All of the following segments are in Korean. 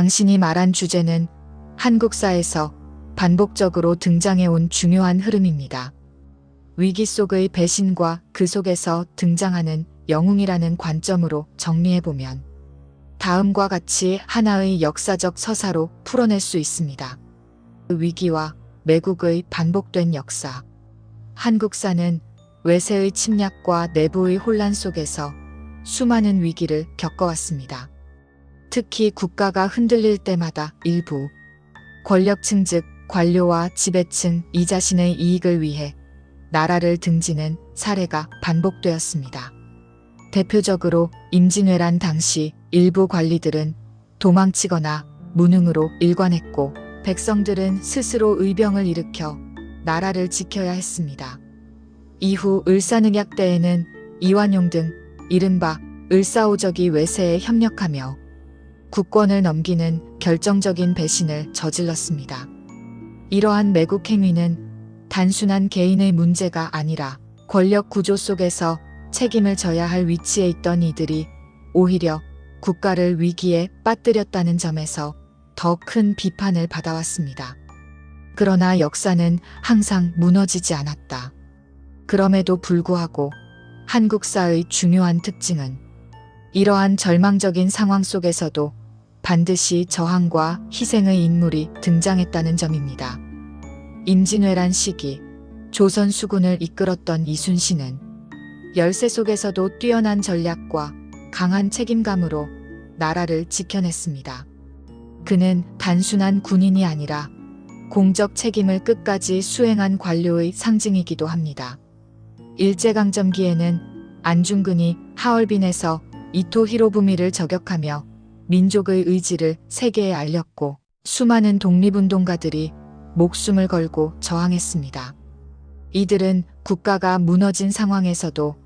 당신이 말한 주제는 한국사에서 반복적으로 등장해온 중요한 흐름입니다. 위기 속의 배신과 그 속에서 등장하는 영웅이라는 관점으로 정리해보면 다음과 같이 하나의 역사적 서사로 풀어낼 수 있습니다. 위기와 매국의 반복된 역사. 한국사는 외세의 침략과 내부의 혼란 속에서 수많은 위기를 겪어왔습니다. 특히 국가가 흔들릴 때마다 일부 권력층 즉 관료와 지배층 이 자신의 이익을 위해 나라를 등지는 사례가 반복되었습니다. 대표적으로 임진왜란 당시 일부 관리들은 도망치거나 무능으로 일관했고 백성들은 스스로 의병을 일으켜 나라를 지켜야 했습니다. 이후 을사늑약 때에는 이완용 등 이른바 을사오적이 외세에 협력하며 국권을 넘기는 결정적인 배신을 저질렀습니다. 이러한 매국 행위는 단순한 개인의 문제가 아니라 권력 구조 속에서 책임을 져야 할 위치에 있던 이들이 오히려 국가를 위기에 빠뜨렸다는 점에서 더 큰 비판을 받아왔습니다. 그러나 역사는 항상 무너지지 않았다. 그럼에도 불구하고 한국사의 중요한 특징은 이러한 절망적인 상황 속에서도 반드시 저항과 희생의 인물이 등장했다는 점입니다. 임진왜란 시기 조선 수군을 이끌었던 이순신은 열세 속에서도 뛰어난 전략과 강한 책임감으로 나라를 지켜냈습니다. 그는 단순한 군인이 아니라 공적 책임을 끝까지 수행한 관료의 상징이기도 합니다. 일제강점기에는 안중근이 하얼빈에서 이토 히로부미를 저격하며 민족의 의지를 세계에 알렸고 수많은 독립운동가들이 목숨을 걸고 저항했습니다. 이들은 국가가 무너진 상황에서도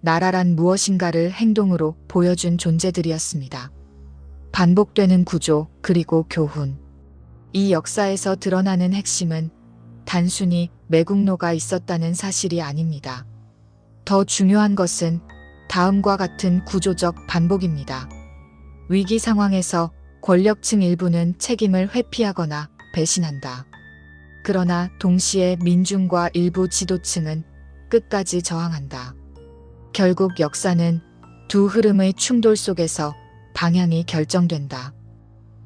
나라란 무엇인가를 행동으로 보여준 존재들이었습니다. 반복되는 구조 그리고 교훈. 이 역사에서 드러나는 핵심은 단순히 매국노가 있었다는 사실이 아닙니다. 더 중요한 것은 다음과 같은 구조적 반복입니다. 위기 상황에서 권력층 일부는 책임을 회피하거나 배신한다. 그러나 동시에 민중과 일부 지도층은 끝까지 저항한다. 결국 역사는 두 흐름의 충돌 속에서 방향이 결정된다.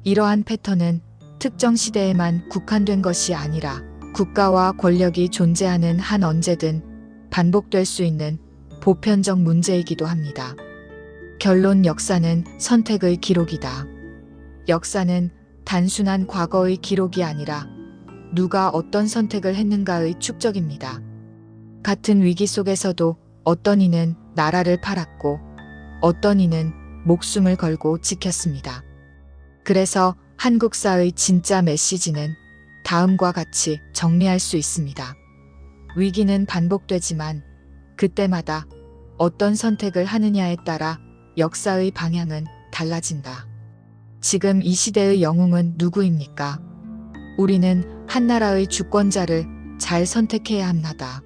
이러한 패턴은 특정 시대에만 국한된 것이 아니라 국가와 권력이 존재하는 한 언제든 반복될 수 있는 보편적 문제이기도 합니다. 결론 역사는 선택의 기록이다. 역사는 단순한 과거의 기록이 아니라 누가 어떤 선택을 했는가의 축적입니다. 같은 위기 속에서도 어떤 이는 나라를 팔았고 어떤 이는 목숨을 걸고 지켰습니다. 그래서 한국사의 진짜 메시지는 다음과 같이 정리할 수 있습니다. 위기는 반복되지만 그때마다 어떤 선택을 하느냐에 따라 역사의 방향은 달라진다. 지금 이 시대의 영웅은 누구입니까? 우리는 한 나라의 주권자를 잘 선택해야 합니다.